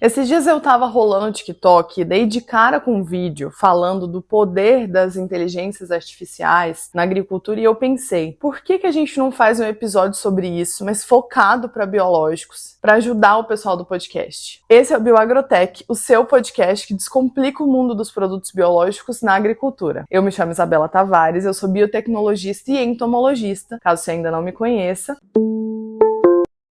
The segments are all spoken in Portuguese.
Esses dias eu tava rolando o TikTok e dei de cara com um vídeo falando do poder das inteligências artificiais na agricultura e eu pensei, por que a gente não faz um episódio sobre isso, mas focado para biológicos, para ajudar o pessoal do podcast? Esse é o Bioagrotech, o seu podcast que descomplica o mundo dos produtos biológicos na agricultura. Eu me chamo Isabela Tavares, eu sou biotecnologista e entomologista, caso você ainda não me conheça.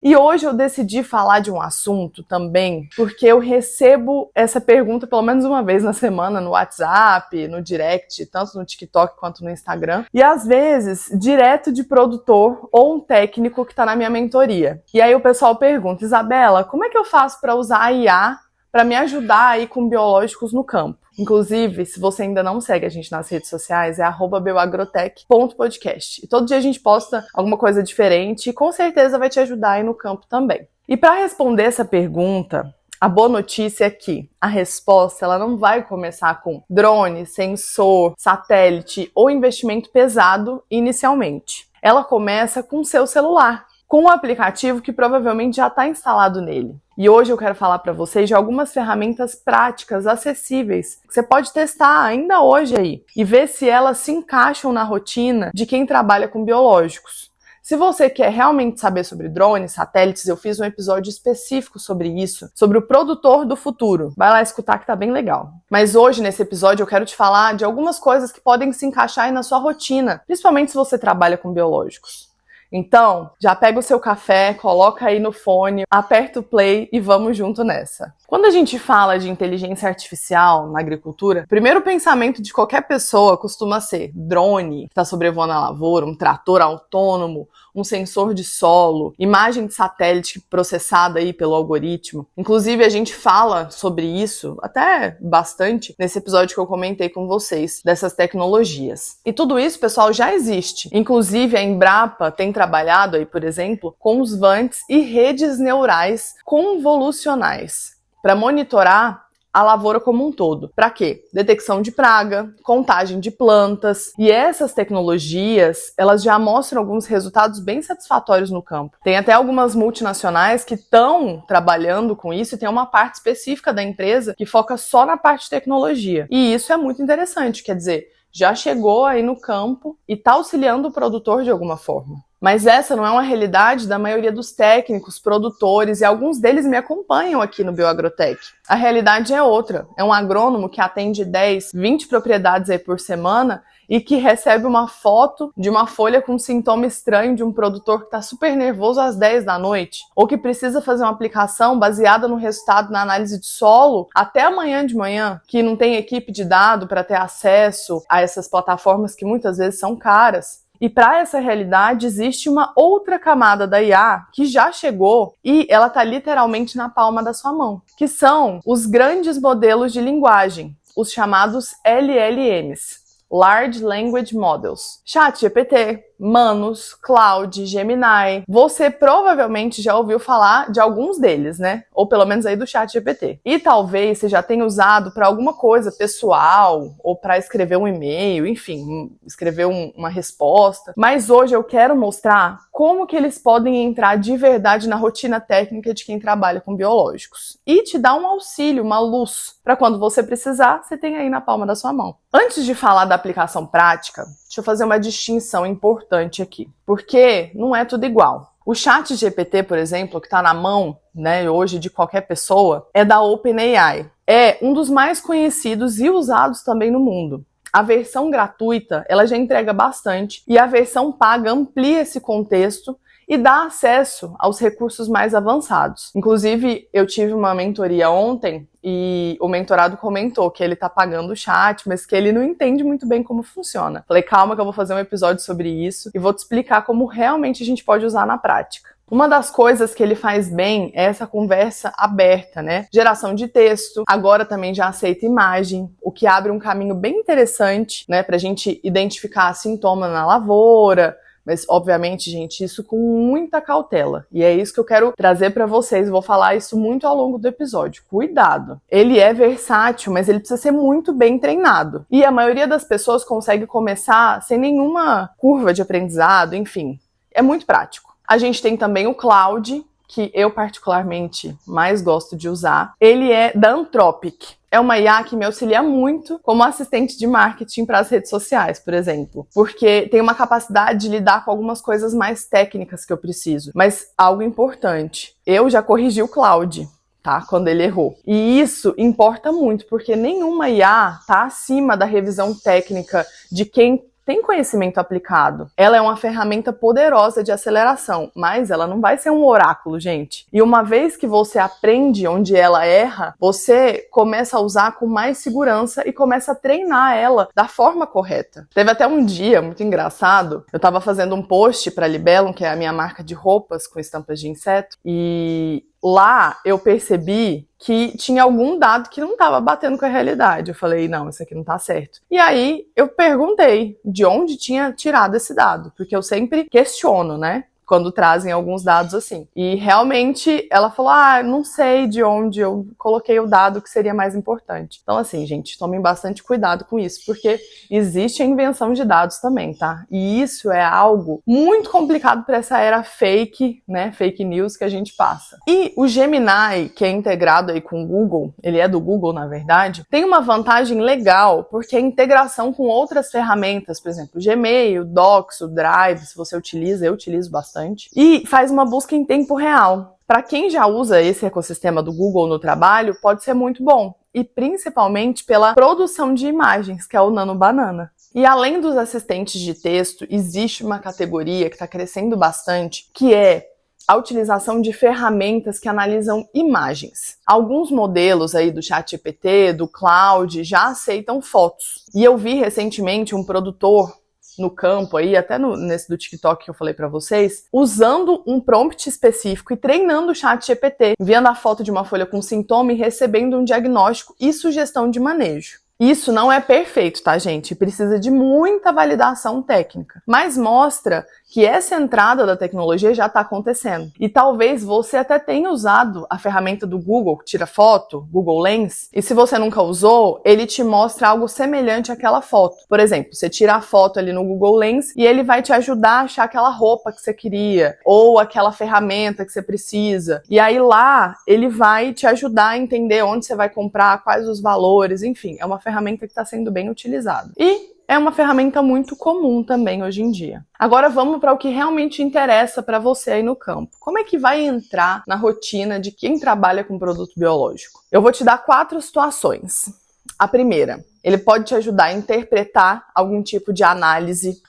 E hoje eu decidi falar de um assunto também porque eu recebo essa pergunta pelo menos uma vez na semana no WhatsApp, no direct, tanto no TikTok quanto no Instagram. E às vezes, direto de produtor ou um técnico que está na minha mentoria. E aí o pessoal pergunta, Isabela, como é que eu faço para usar a IA para me ajudar aí com biológicos no campo? Inclusive, se você ainda não segue a gente nas redes sociais, é @bioagrotech.podcast. E todo dia a gente posta alguma coisa diferente e com certeza vai te ajudar aí no campo também. E para responder essa pergunta, a boa notícia é que a resposta ela não vai começar com drone, sensor, satélite ou investimento pesado inicialmente. Ela começa com o seu celular, com um aplicativo que provavelmente já está instalado nele. E hoje eu quero falar para vocês de algumas ferramentas práticas, acessíveis, que você pode testar ainda hoje aí e ver se elas se encaixam na rotina de quem trabalha com biológicos. Se você quer realmente saber sobre drones, satélites, eu fiz um episódio específico sobre isso, sobre o produtor do futuro. Vai lá escutar que tá bem legal. Mas hoje, nesse episódio, eu quero te falar de algumas coisas que podem se encaixar aí na sua rotina, principalmente se você trabalha com biológicos. Então, já pega o seu café, coloca aí no fone, aperta o play e vamos junto nessa. Quando a gente fala de inteligência artificial na agricultura, o primeiro pensamento de qualquer pessoa costuma ser drone, que está sobrevoando a lavoura, um trator autônomo, um sensor de solo, imagem de satélite processada aí pelo algoritmo. Inclusive, a gente fala sobre isso até bastante nesse episódio que eu comentei com vocês, dessas tecnologias. E tudo isso, pessoal, já existe. Inclusive, a Embrapa tem trabalhado aí, por exemplo, com os VANTs e redes neurais convolucionais para monitorar a lavoura como um todo. Para quê? Detecção de praga, contagem de plantas. E essas tecnologias, elas já mostram alguns resultados bem satisfatórios no campo. Tem até algumas multinacionais que estão trabalhando com isso e tem uma parte específica da empresa que foca só na parte de tecnologia. E isso é muito interessante, quer dizer, já chegou aí no campo e está auxiliando o produtor de alguma forma. Mas essa não é uma realidade da maioria dos técnicos, produtores, e alguns deles me acompanham aqui no Bioagrotech. A realidade é outra. É um agrônomo que atende 10, 20 propriedades aí por semana e que recebe uma foto de uma folha com um sintoma estranho de um produtor que está super nervoso às 10 da noite, ou que precisa fazer uma aplicação baseada no resultado na análise de solo até amanhã de manhã, que não tem equipe de dado para ter acesso a essas plataformas que muitas vezes são caras. E para essa realidade existe uma outra camada da IA que já chegou e ela está literalmente na palma da sua mão, que são os grandes modelos de linguagem, os chamados LLMs, Large Language Models. ChatGPT, Manus, Claude, Gemini. Você provavelmente já ouviu falar de alguns deles, né? Ou pelo menos aí do ChatGPT. E talvez você já tenha usado para alguma coisa pessoal, ou para escrever um e-mail, enfim, escrever uma resposta. Mas hoje eu quero mostrar como que eles podem entrar de verdade na rotina técnica de quem trabalha com biológicos. E te dar um auxílio, uma luz, para quando você precisar, você tem aí na palma da sua mão. Antes de falar da aplicação prática, deixa eu fazer uma distinção importante aqui, porque não é tudo igual. O ChatGPT, por exemplo, que está na mão, né, hoje de qualquer pessoa, é da OpenAI. É um dos mais conhecidos e usados também no mundo. A versão gratuita, ela já entrega bastante e a versão paga amplia esse contexto e dá acesso aos recursos mais avançados. Inclusive, eu tive uma mentoria ontem e o mentorado comentou que ele tá pagando o chat, mas que ele não entende muito bem como funciona. Falei, calma que eu vou fazer um episódio sobre isso e vou te explicar como realmente a gente pode usar na prática. Uma das coisas que ele faz bem é essa conversa aberta, né? Geração de texto, agora também já aceita imagem, o que abre um caminho bem interessante, né, pra gente identificar sintomas na lavoura. Mas, obviamente, gente, isso com muita cautela. E é isso que eu quero trazer para vocês. Vou falar isso muito ao longo do episódio. Cuidado! Ele é versátil, mas ele precisa ser muito bem treinado. E a maioria das pessoas consegue começar sem nenhuma curva de aprendizado, enfim. É muito prático. A gente tem também o Claude, que eu particularmente mais gosto de usar, ele é da Anthropic. É uma IA que me auxilia muito como assistente de marketing para as redes sociais, por exemplo. Porque tem uma capacidade de lidar com algumas coisas mais técnicas que eu preciso. Mas algo importante, eu já corrigi o Claude, tá? Quando ele errou. E isso importa muito, porque nenhuma IA tá acima da revisão técnica de quem tem conhecimento aplicado. Ela é uma ferramenta poderosa de aceleração, mas ela não vai ser um oráculo, gente. E uma vez que você aprende onde ela erra, você começa a usar com mais segurança e começa a treinar ela da forma correta. Teve até um dia muito engraçado, eu tava fazendo um post para Libellum, que é a minha marca de roupas com estampas de inseto, e lá eu percebi que tinha algum dado que não estava batendo com a realidade. Eu falei, não, isso aqui não tá certo. E aí eu perguntei de onde tinha tirado esse dado, porque eu sempre questiono, né? Quando trazem alguns dados assim. E realmente ela falou, não sei de onde eu coloquei o dado que seria mais importante. Então assim, gente, tomem bastante cuidado com isso, porque existe a invenção de dados também, tá? E isso é algo muito complicado para essa era fake, né? Fake news que a gente passa. E o Gemini, que é integrado aí com o Google, ele é do Google, na verdade, tem uma vantagem legal, porque a integração com outras ferramentas, por exemplo, o Gmail, o Docs, o Drive, se você utiliza, eu utilizo bastante, e faz uma busca em tempo real. Para quem já usa esse ecossistema do Google no trabalho, pode ser muito bom, e principalmente pela produção de imagens, que é o Nano Banana. E além dos assistentes de texto, existe uma categoria que está crescendo bastante, que é a utilização de ferramentas que analisam imagens. Alguns modelos aí do ChatGPT, do Claude, já aceitam fotos. E eu vi recentemente um produtor no campo aí, até nesse do TikTok que eu falei pra vocês, usando um prompt específico e treinando o ChatGPT, enviando a foto de uma folha com sintoma e recebendo um diagnóstico e sugestão de manejo. Isso não é perfeito, tá, gente? Precisa de muita validação técnica, mas mostra que essa entrada da tecnologia já está acontecendo. E talvez você até tenha usado a ferramenta do Google, que tira foto, Google Lens, e se você nunca usou, ele te mostra algo semelhante àquela foto. Por exemplo, você tira a foto ali no Google Lens e ele vai te ajudar a achar aquela roupa que você queria, ou aquela ferramenta que você precisa. E aí lá, ele vai te ajudar a entender onde você vai comprar, quais os valores, enfim, é uma ferramenta que está sendo bem utilizada. E é uma ferramenta muito comum também hoje em dia. Agora vamos para o que realmente interessa para você aí no campo. Como é que vai entrar na rotina de quem trabalha com produto biológico? Eu vou te dar 4 situações. A primeira, ele pode te ajudar a interpretar algum tipo de análise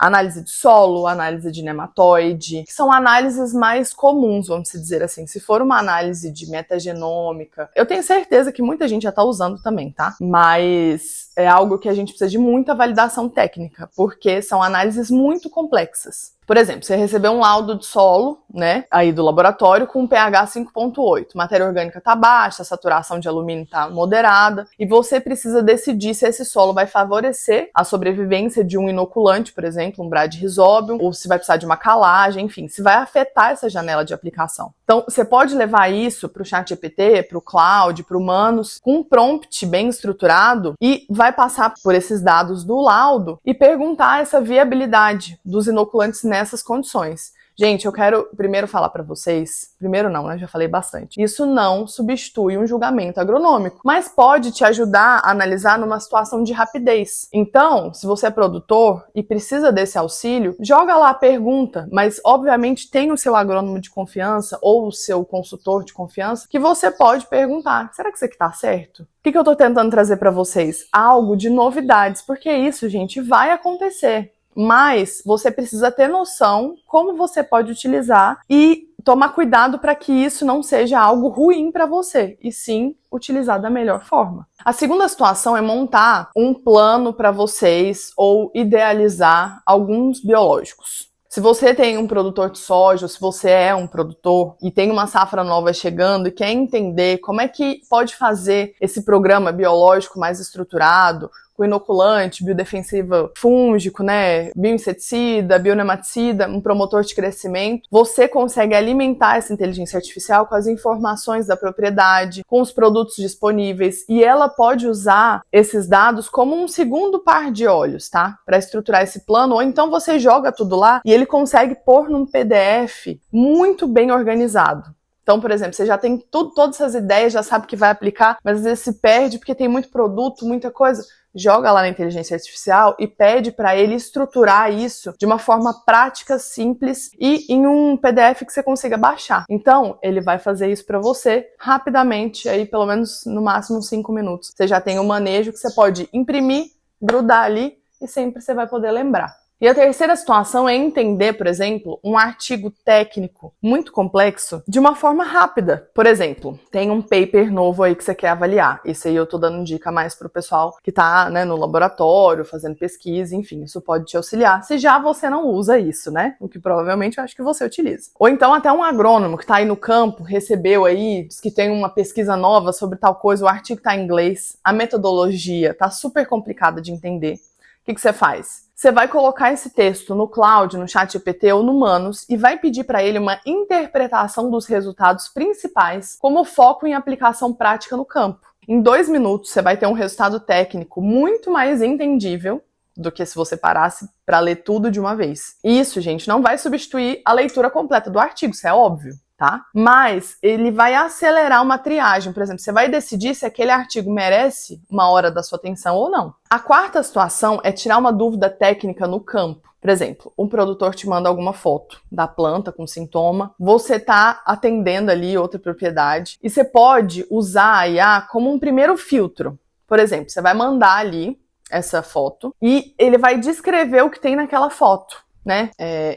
de solo, análise de nematóide, que são análises mais comuns, vamos dizer assim. Se for uma análise de metagenômica, eu tenho certeza que muita gente já está usando também, tá? Mas é algo que a gente precisa de muita validação técnica, porque são análises muito complexas. Por exemplo, você recebeu um laudo de solo, né, aí do laboratório com pH 5.8, matéria orgânica tá baixa, a saturação de alumínio tá moderada, e você precisa decidir se esse solo vai favorecer a sobrevivência de um inoculante, por exemplo, um Bradyrhizobium, ou se vai precisar de uma calagem, enfim, se vai afetar essa janela de aplicação. Então, você pode levar isso para o ChatGPT, para o Claude, para o Manus, com um prompt bem estruturado e vai passar por esses dados do laudo e perguntar essa viabilidade dos inoculantes nessas condições. Gente, eu quero primeiro falar para vocês, primeiro não, né? Já falei bastante. Isso não substitui um julgamento agronômico, mas pode te ajudar a analisar numa situação de rapidez. Então, se você é produtor e precisa desse auxílio, joga lá a pergunta, mas obviamente tem o seu agrônomo de confiança ou o seu consultor de confiança que você pode perguntar, será que isso aqui tá certo? O que eu tô tentando trazer para vocês? Algo de novidades, porque isso, gente, vai acontecer. Mas você precisa ter noção como você pode utilizar e tomar cuidado para que isso não seja algo ruim para você, e sim utilizar da melhor forma. A segunda situação é montar um plano para vocês ou idealizar alguns biológicos. Se você tem um produtor de soja, ou se você é um produtor e tem uma safra nova chegando e quer entender como é que pode fazer esse programa biológico mais estruturado, com inoculante, biodefensivo fúngico, né, bioinseticida, bionematicida, um promotor de crescimento, você consegue alimentar essa inteligência artificial com as informações da propriedade, com os produtos disponíveis, e ela pode usar esses dados como um segundo par de olhos, tá? Para estruturar esse plano, ou então você joga tudo lá e ele consegue pôr num PDF muito bem organizado. Então, por exemplo, você já tem todas essas ideias, já sabe que vai aplicar, mas às vezes se perde porque tem muito produto, muita coisa. Joga lá na inteligência artificial e pede para ele estruturar isso de uma forma prática, simples e em um PDF que você consiga baixar. Então, ele vai fazer isso para você rapidamente, aí pelo menos no máximo 5 minutos. Você já tem um manejo que você pode imprimir, grudar ali e sempre você vai poder lembrar. E a terceira situação é entender, por exemplo, um artigo técnico muito complexo de uma forma rápida. Por exemplo, tem um paper novo aí que você quer avaliar. Isso aí eu tô dando dica mais pro pessoal que tá, né, no laboratório, fazendo pesquisa, enfim, isso pode te auxiliar. Se já você não usa isso, né? O que provavelmente eu acho que você utiliza. Ou então até um agrônomo que tá aí no campo, recebeu aí, diz que tem uma pesquisa nova sobre tal coisa, o artigo tá em inglês, a metodologia tá super complicada de entender. O que você faz? Você vai colocar esse texto no Claude, no ChatGPT ou no Manus e vai pedir para ele uma interpretação dos resultados principais como foco em aplicação prática no campo. Em 2 minutos, você vai ter um resultado técnico muito mais entendível do que se você parasse para ler tudo de uma vez. Isso, gente, não vai substituir a leitura completa do artigo, isso é óbvio. Tá? Mas ele vai acelerar uma triagem. Por exemplo, você vai decidir se aquele artigo merece 1 hora da sua atenção ou não. A quarta situação é tirar uma dúvida técnica no campo. Por exemplo, um produtor te manda alguma foto da planta com sintoma, você está atendendo ali outra propriedade e você pode usar a IA como um primeiro filtro. Por exemplo, você vai mandar ali essa foto e ele vai descrever o que tem naquela foto. Né?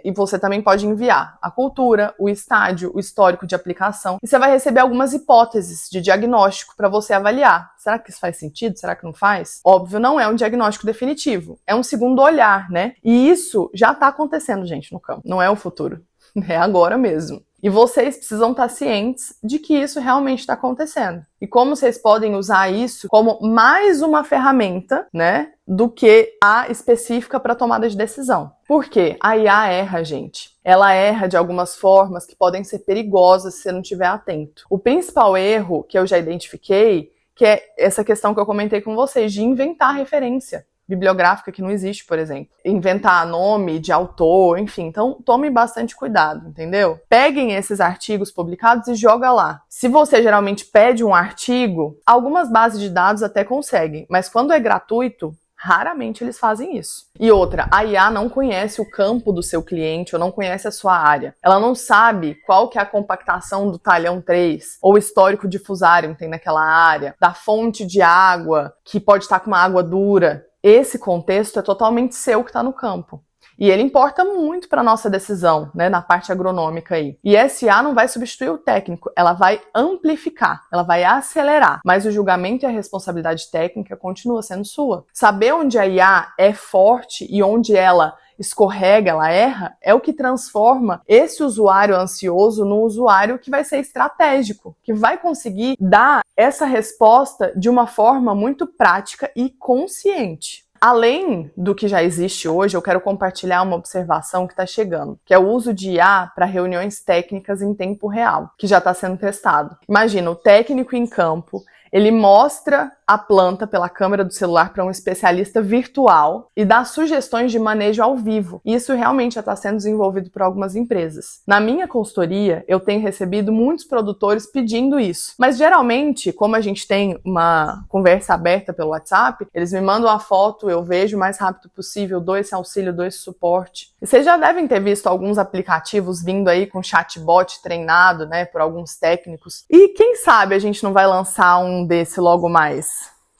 E você também pode enviar a cultura, o estádio, o histórico de aplicação e você vai receber algumas hipóteses de diagnóstico para você avaliar. Será que isso faz sentido? Será que não faz? Óbvio, não é um diagnóstico definitivo, é um segundo olhar, né? E isso já está acontecendo, gente, no campo. Não é o futuro, é agora mesmo. E vocês precisam estar cientes de que isso realmente está acontecendo. E como vocês podem usar isso como mais uma ferramenta, né, do que a específica para tomada de decisão. Por quê? A IA erra, gente. Ela erra de algumas formas que podem ser perigosas se você não estiver atento. O principal erro que eu já identifiquei, que é essa questão que eu comentei com vocês, de inventar referência bibliográfica que não existe, por exemplo. Inventar nome de autor, enfim. Então, tome bastante cuidado, entendeu? Peguem esses artigos publicados e joga lá. Se você geralmente pede um artigo, algumas bases de dados até conseguem, mas quando é gratuito, raramente eles fazem isso. E outra, a IA não conhece o campo do seu cliente ou não conhece a sua área. Ela não sabe qual que é a compactação do talhão 3 ou o histórico difusário que tem naquela área, da fonte de água, que pode estar com uma água dura. Esse contexto é totalmente seu que está no campo. E ele importa muito para a nossa decisão, né, na parte agronômica aí. E essa IA não vai substituir o técnico, ela vai amplificar, ela vai acelerar. Mas o julgamento e a responsabilidade técnica continua sendo sua. Saber onde a IA é forte e onde ela escorrega, ela erra, é o que transforma esse usuário ansioso num usuário que vai ser estratégico, que vai conseguir dar essa resposta de uma forma muito prática e consciente. Além do que já existe hoje, eu quero compartilhar uma observação que está chegando, que é o uso de IA para reuniões técnicas em tempo real, que já está sendo testado. Imagina, o técnico em campo, ele mostra a planta pela câmera do celular para um especialista virtual e dá sugestões de manejo ao vivo. E isso realmente já está sendo desenvolvido por algumas empresas. Na minha consultoria, eu tenho recebido muitos produtores pedindo isso. Mas geralmente, como a gente tem uma conversa aberta pelo WhatsApp, eles me mandam a foto, eu vejo o mais rápido possível, dou esse auxílio, dou esse suporte. E vocês já devem ter visto alguns aplicativos vindo aí com chatbot treinado, né, por alguns técnicos. E quem sabe a gente não vai lançar um desse logo mais,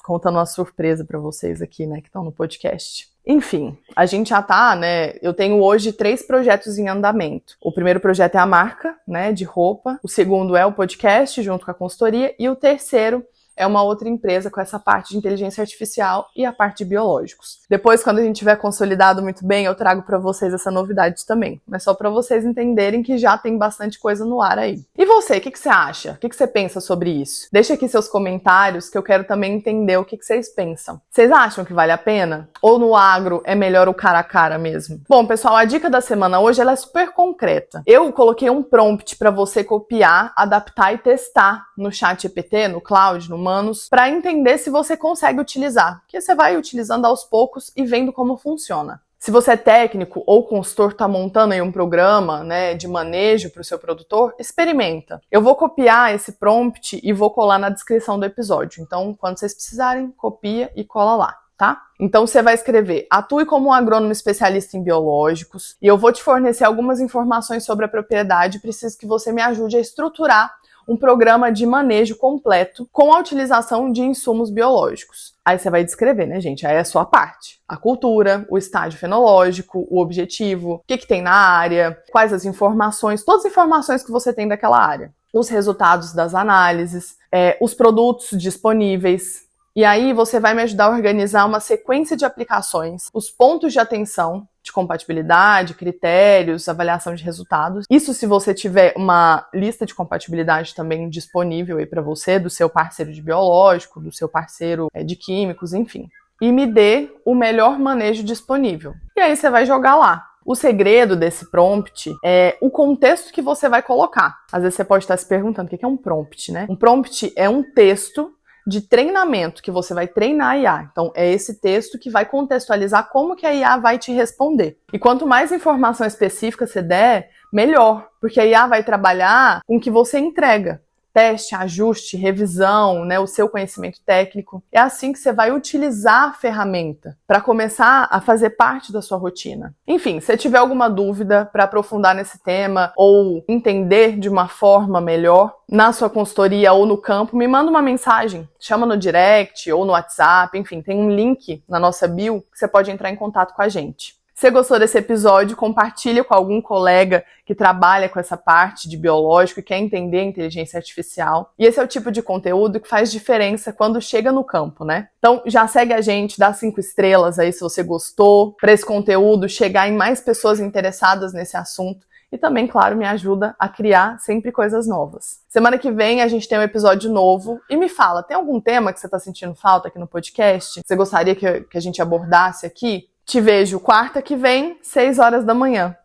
contando uma surpresa para vocês aqui, né, que estão no podcast. Enfim, a gente já tá, né, eu tenho hoje 3 projetos em andamento. O primeiro projeto é a marca, né, de roupa. O segundo é o podcast, junto com a consultoria. E o terceiro é uma outra empresa com essa parte de inteligência artificial e a parte de biológicos. Depois, quando a gente tiver consolidado muito bem, eu trago para vocês essa novidade também. Mas só para vocês entenderem que já tem bastante coisa no ar aí. E você, o que você acha? O que você pensa sobre isso? Deixa aqui seus comentários que eu quero também entender o que vocês pensam. Vocês acham que vale a pena? Ou no agro é melhor o cara a cara mesmo? Bom, pessoal, a dica da semana hoje ela é super concreta. Eu coloquei um prompt para você copiar, adaptar e testar no ChatGPT, no Claude, no Manus, para entender se você consegue utilizar. Porque você vai utilizando aos poucos e vendo como funciona. Se você é técnico ou consultor, está montando aí um programa, né, de manejo para o seu produtor, experimenta. Eu vou copiar esse prompt e vou colar na descrição do episódio. Então, quando vocês precisarem, copia e cola lá, tá? Então você vai escrever: atue como um agrônomo especialista em biológicos, e eu vou te fornecer algumas informações sobre a propriedade. Preciso que você me ajude a estruturar um programa de manejo completo com a utilização de insumos biológicos. Aí você vai descrever, né, gente? Aí é a sua parte. A cultura, o estágio fenológico, o objetivo, o que tem na área, quais as informações, todas as informações que você tem daquela área. Os resultados das análises, os produtos disponíveis. E aí você vai me ajudar a organizar uma sequência de aplicações, os pontos de atenção, de compatibilidade, critérios, avaliação de resultados. Isso se você tiver uma lista de compatibilidade também disponível aí para você, do seu parceiro de biológico, do seu parceiro de químicos, enfim. E me dê o melhor manejo disponível. E aí você vai jogar lá. O segredo desse prompt é o contexto que você vai colocar. Às vezes você pode estar se perguntando o que é um prompt, né? Um prompt é um texto de treinamento que você vai treinar a IA. Então, é esse texto que vai contextualizar como que a IA vai te responder. E quanto mais informação específica você der, melhor, porque a IA vai trabalhar com o que você entrega. Teste, ajuste, revisão, né, o seu conhecimento técnico. É assim que você vai utilizar a ferramenta para começar a fazer parte da sua rotina. Enfim, se tiver alguma dúvida para aprofundar nesse tema ou entender de uma forma melhor na sua consultoria ou no campo, me manda uma mensagem. Chama no direct ou no WhatsApp, enfim, tem um link na nossa bio que você pode entrar em contato com a gente. Se você gostou desse episódio, compartilha com algum colega que trabalha com essa parte de biológico e quer entender a inteligência artificial. E esse é o tipo de conteúdo que faz diferença quando chega no campo, né? Então já segue a gente, dá 5 estrelas aí se você gostou, para esse conteúdo chegar em mais pessoas interessadas nesse assunto. E também, claro, me ajuda a criar sempre coisas novas. Semana que vem a gente tem um episódio novo. E me fala, tem algum tema que você está sentindo falta aqui no podcast? Você gostaria que a gente abordasse aqui? Te vejo quarta que vem, 6 horas da manhã.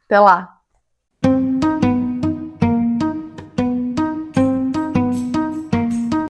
Até lá!